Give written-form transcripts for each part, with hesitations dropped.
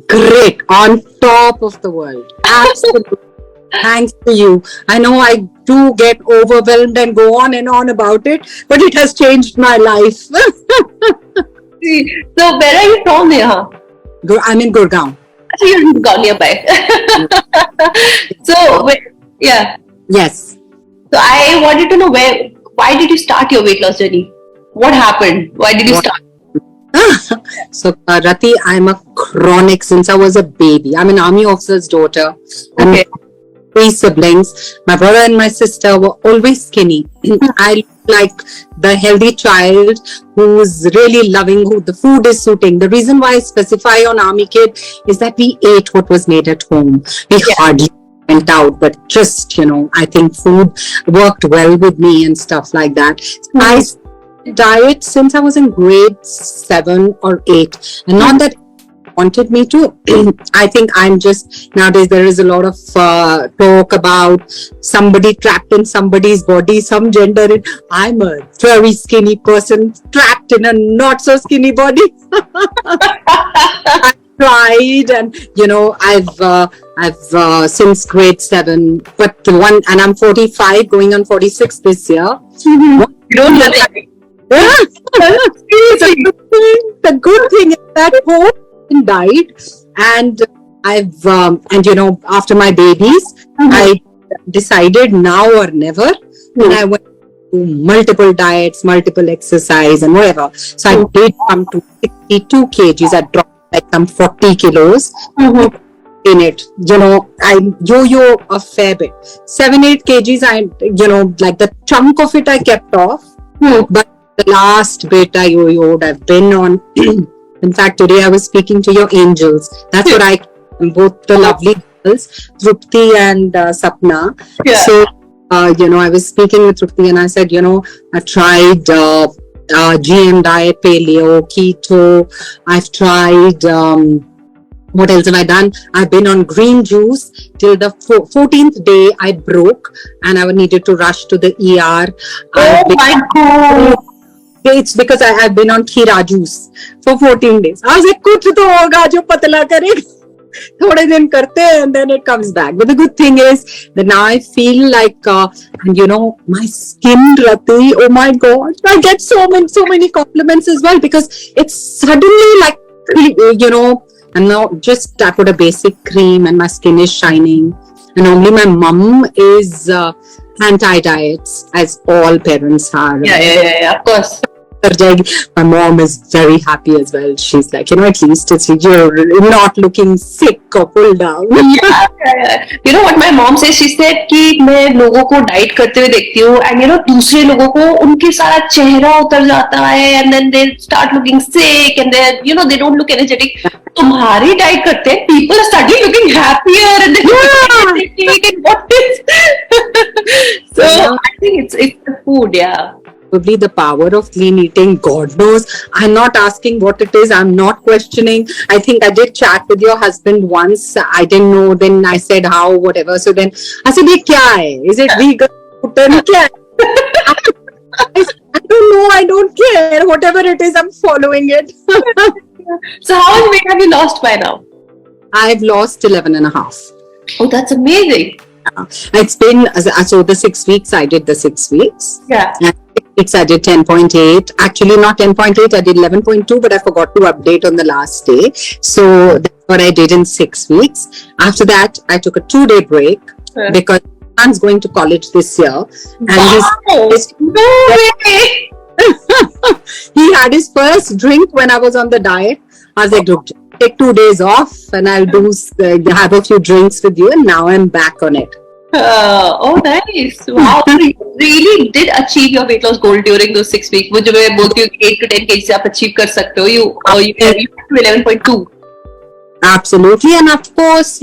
Great. On top of the world. Absolutely. Thanks to you. I know I do get overwhelmed and go on and on about it, but it has changed my life. So where are you from, Neha? I'm in Gurgaon. So you're gone nearby. So yeah. Yes. So I wanted to know why did you start your weight loss journey? What happened? Why did you What? start? So, Rati, I'm a chronic since I was a baby. I'm an army officer's daughter. Okay. I'm three siblings. My brother and my sister were always skinny. I look like the healthy child who's really loving, who the food is suiting. The reason why I specify on Army Kid is that we ate what was made at home. We hardly went out, but just, I think food worked well with me and stuff like that. I diet since I was in grade 7 or 8, and not that wanted me to. I think I'm just, nowadays there is a lot of talk about somebody trapped in somebody's body, some gender. I'm a very skinny person trapped in a not so skinny body. I tried, and I've since grade 7, but the one, and I'm 45 going on 46 this year. You don't look like The good thing is that whole died, and after my babies, I decided now or never, and I went to multiple diets, multiple exercise, and whatever. So I did come to 62 kgs. I dropped like some 40 kilos. In it, I yo-yo a fair bit. 7-8 kgs, like the chunk of it I kept off, but the last bit I yo-yoed. I've been on. In fact, today I was speaking to your angels. That's what I call both the lovely girls, Trupti and Sapna. Yeah. So, I was speaking with Trupti, and I said, I tried GM diet, paleo, keto. I've tried, what else have I done? I've been on green juice till the 14th day. I broke and I needed to rush to the ER. oh my god. It's because I've been on खीरा juice for 14 days. I was like, कुछ तो होगा जो पतला करेगा. थोड़े दिन करते हैं, and then it comes back. But the good thing is that now I feel like, my skin, Rati, oh my God, I get so many compliments as well, because it's suddenly like, and now just I put a basic cream and my skin is shining. And only my mom is anti-diets, as all parents are. Yeah, of course. My mom is very happy as well. She's like, at least you're not looking sick or pulled down. Yeah. You know what my mom says? She said कि मैं लोगों को diet करते हुए देखती हूँ, and दूसरे लोगों को उनके सारा चेहरा उतर जाता है, and then they start looking sick, and then they don't look energetic. तुम्हारी डाइट करते हैं, people are suddenly looking happier, and then and what is? So I think it's the food, yeah. Probably the power of clean eating, God knows. I'm not asking what it is. I'm not questioning. I think I did chat with your husband once. I didn't know. Then I said how, whatever. So then I said, "Ye kya hai? Is it vegan? Kya hai?" I don't know. I don't care. Whatever it is, I'm following it. So how much weight have you lost by now? I've lost 11 and a half. Oh, that's amazing. It's been, so the 6 weeks, I did the 6 weeks. Yeah. And 6 weeks, I did 10.8. Actually, not 10.8, I did 11.2, but I forgot to update on the last day. So that's what I did in 6 weeks. After that, I took a 2-day break because my son's going to college this year. And no way! He had his first drink when I was on the diet. I was like, look, take 2 days off and I'll have a few drinks with you, and now I'm back on it. Oh, nice. Wow. You really did achieve your weight loss goal during those 6 weeks. मुझे मैं बोलती हूँ 8 to 10 kg आप achieve कर सकते हो. You went to 11.2. Absolutely. And of course,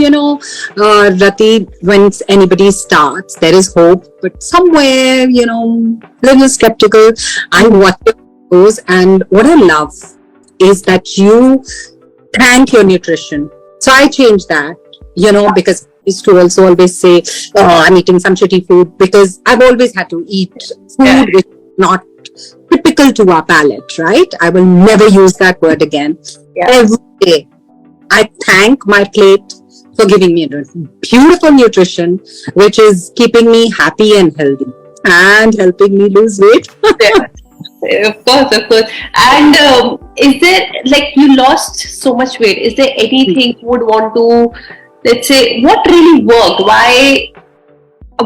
Rati, when anybody starts, there is hope, but somewhere, little skeptical. I watch those, and what I love is that you thank your nutrition. So I changed that, because I used to also always say, oh, I'm eating some shitty food, because I've always had to eat food which is not typical to our palate, right? I will never use that word again. Yeah. Every day. I thank my plate for giving me beautiful nutrition, which is keeping me happy and healthy and helping me lose weight. Yeah. Of course, of course. And is there, like, you lost so much weight? Is there anything you would want to, let's say, what really worked? Why?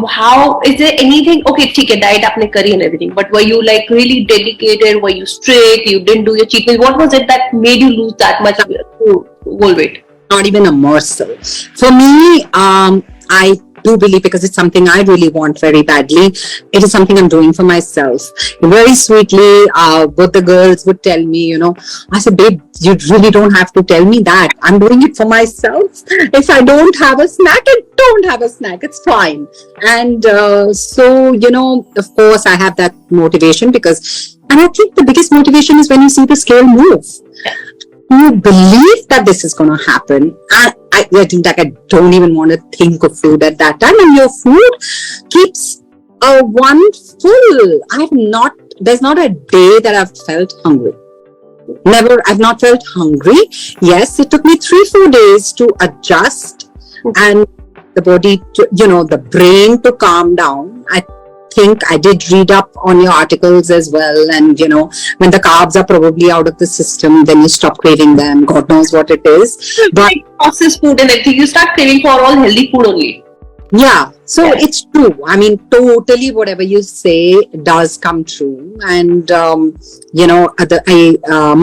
How is there anything? Okay, ठीक है, diet आपने करी and everything, but were you like really dedicated? Were you strict? You didn't do your cheat meal? What was it that made you lose that much whole weight? Not even a morsel. For me, I do believe, because it's something I really want very badly, it is something I'm doing for myself. Very sweetly, both the girls would tell me, I said, babe, you really don't have to tell me that. I'm doing it for myself. If I don't have a snack, I don't have a snack. It's fine. And so, of course, I have that motivation and I think the biggest motivation is when you see the scale move. You believe that this is going to happen. I think that I don't even want to think of food at that time. And your food keeps one full. There's not a day that I've felt hungry. Never, I've not felt hungry. Yes, it took me 3-4 days to adjust and the body, the brain to calm down. I think I did read up on your articles as well, and when the carbs are probably out of the system, then you stop craving them. God knows what it is, but processed food and everything, you start craving for all healthy food only. Yeah, so it's true. I mean, totally whatever you say does come true. And my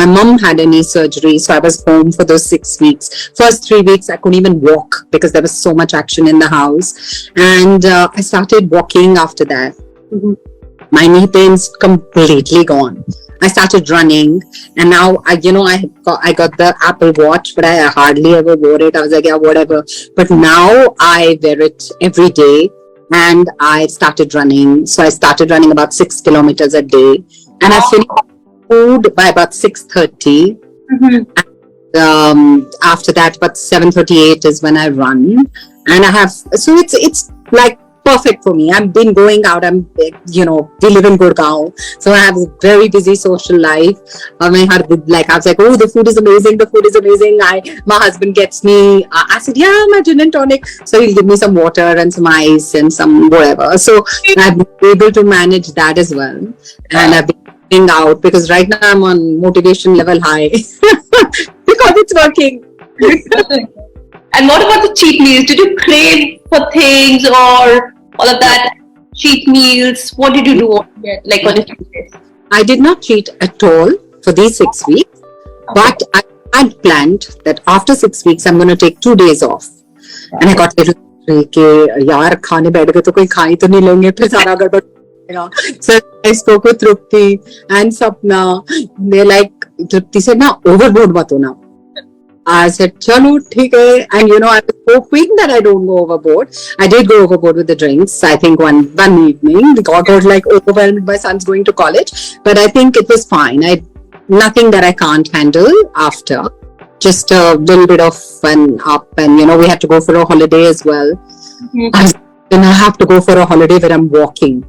mom had a knee surgery, so I was home for those 6 weeks. First 3 weeks I couldn't even walk because there was so much action in the house, and I started walking after that. My knee pain's completely gone. I started running, and now I got the Apple Watch, but I hardly ever wore it. I was like, yeah, whatever. But now I wear it every day, and I started running. So I started running about 6 kilometers a day, and I finished food by about 6:30. And, after that, about 7:38 is when I run, and it's like perfect for me. I've been going out. We live in Gurgaon, so I have a very busy social life. I was like, oh, the food is amazing. My husband gets me. I said, yeah, my gin and tonic. So he'll give me some water and some ice and some whatever. So I've been able to manage that as well. And I've been going out because right now I'm on motivation level high because it's working. And what about the cheat meals? Did you crave for things or all of that? Cheat meals? What did you do on a cheat day? I did not cheat at all for these 6 weeks, but I had planned that after 6 weeks I'm going to take 2 days off. And I got little yaar khane baith gaye to koi kha hi to nahi lenge, phir sara gadbad. So I spoke with Trupti and Sapna. They're like, Trupti said, na overboard mat hona. I said, chalo, theek hai. And I was hoping that I don't go overboard. I did go overboard with the drinks. I think one evening, got like overwhelmed. My son's going to college, but I think it was fine. Nothing that I can't handle after. Just a little bit of an up, and we had to go for a holiday as well. And I have to go for a holiday where I'm walking.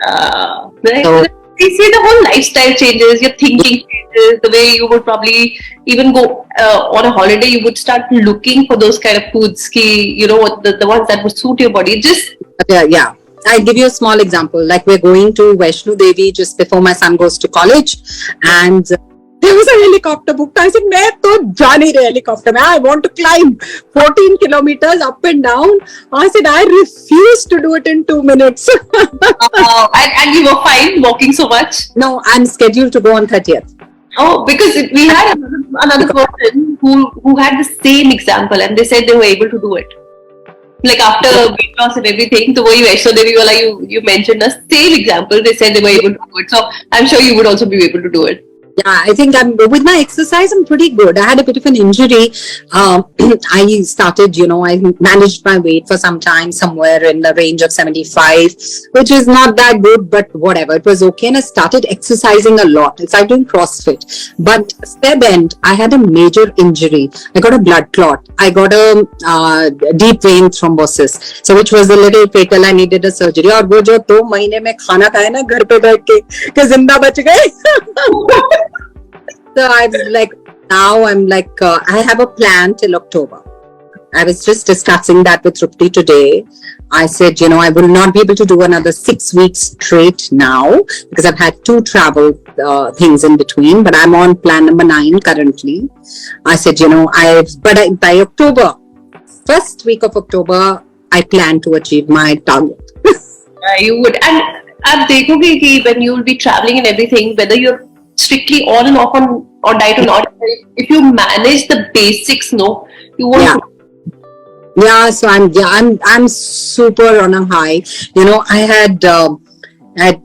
So, you see, the whole lifestyle changes, your thinking changes, the way you would probably even go on a holiday, you would start looking for those kind of foods, the ones that would suit your body. Yeah. I'll give you a small example. Like, we're going to Vaishno Devi just before my son goes to college, and there was a helicopter booked. I said, मैं तो जा नहीं रही helicopter में. I want to climb 14 kilometers up and down. I said, I refuse to do it in 2 minutes. And you were fine walking so much? No, I'm scheduled to go on 30th. Oh, because we had another person who had the same example, and they said they were able to do it. Like after weight loss and everything, so Vaishno Devi wala, you mentioned the same example. They said they were able to do it. So I'm sure you would also be able to do it. Yeah, I think with my exercise, I'm pretty good. I had a bit of an injury. I started, I managed my weight for some time, somewhere in the range of 75, which is not that good, but whatever. It was okay. And I started exercising a lot. I started doing CrossFit. But step end, I had a major injury. I got a blood clot. I got a deep vein thrombosis. So which was a little fatal. I needed a surgery. और वो जो 2 महीने में खाना खाया ना घर पे बैठ के जिंदा बच गए. So I was like, now I'm like, I have a plan till October. I was just discussing that with Rati today. I said, I will not be able to do another 6 weeks straight now because I've had 2 travel things in between, but I'm on plan number 9 currently. I said, by October, first week of October, I plan to achieve my target. You would. And आप देखोगे कि when you will be traveling and everything, whether you're strictly on and off on diet or not, if you manage the basics, no, you won't. Yeah. Yeah, so I'm super on a high. I had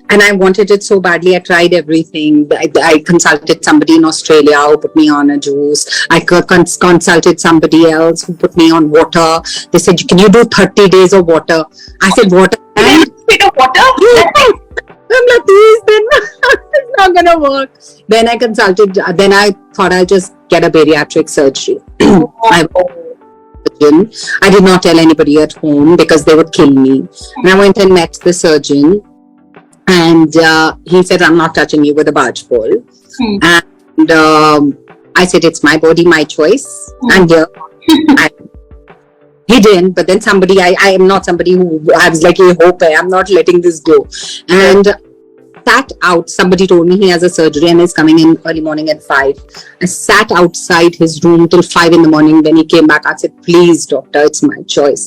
and I wanted it so badly. I tried everything. I consulted somebody in Australia who put me on a juice. I consulted somebody else who put me on water. They said, "Can you do 30 days of water?" I said, "Water." Bit of water. I'm like, please, then it's not gonna work. Then I consulted. Then I thought I'll just get a bariatric surgery. I did not tell anybody at home because they would kill me. And I went and met the surgeon, and he said, "I'm not touching you with a barge pole." And I said, "It's my body, my choice." And he didn't, but then somebody, I am not somebody who I was like, "Hey, hope I'm not letting this go." And sat out. Somebody told me he has a surgery and is coming in early morning at 5. I sat outside his room till 5 in the morning. When he came back, I said, "Please, doctor, it's my choice."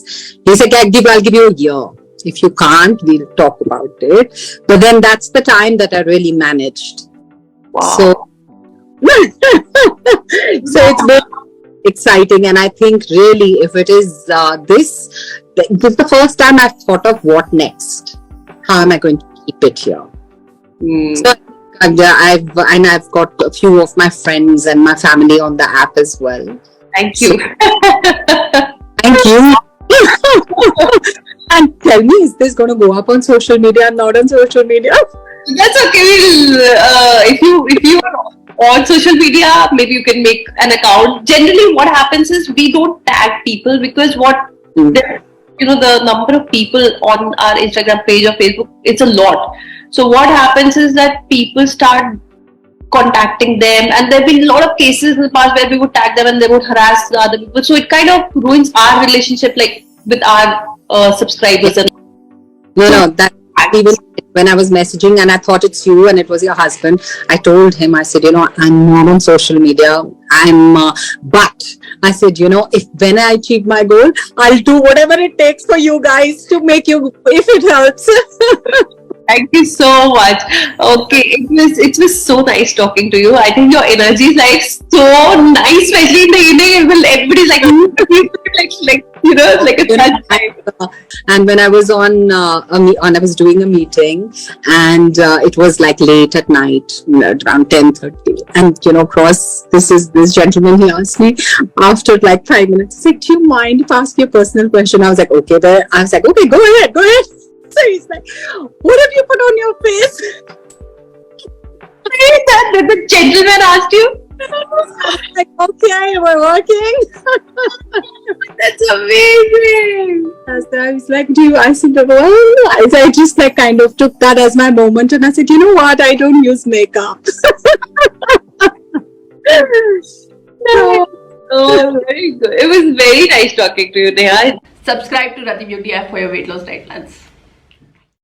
He said, I'll give you a year. If you can't, we'll talk about it. But then that's the time that I really managed. Wow. So it's been exciting. And I think really, if it is this is the first time I've thought of what next. How am I going to keep it here? So I've got a few of my friends and my family on the app as well. Thank you. Thank you. And tell me, is this going to go up on social media and not on social media? That's okay. If you are on social media, maybe you can make an account. Generally, what happens is we don't tag people because the number of people on our Instagram page or Facebook, it's a lot. So what happens is that people start contacting them, and there have been a lot of cases in the past where we would tag them and they would harass the other people. So it kind of ruins our relationship, like with our subscribers. And no, that even when I was messaging and I thought it's you and it was your husband, I told him, I said, I'm not on social media. But I said, if when I achieve my goal, I'll do whatever it takes for you guys to make you, if it helps. Thank you so much. Okay, it was so nice talking to you. I think your energy is like so nice, especially in the evening. Everybody's like, like a sunshine. And when I was I was doing a meeting, and it was like late at night, around 10:30. And across this gentleman, he asked me after like 5 minutes, he said, "Do you mind if I ask you a personal question?" I was like, "Okay." I was like, "Okay, go ahead." So he's like, "What have you put on your face?" The gentleman asked you? Like, "Okay, we're working." That's amazing. I was like, I said, well, I just like kind of took that as my moment, and I said, "You know what? I don't use makeup." Oh, very good. It was very nice talking to you, Neha. Subscribe to Rati Beauty app for your weight loss diet plans.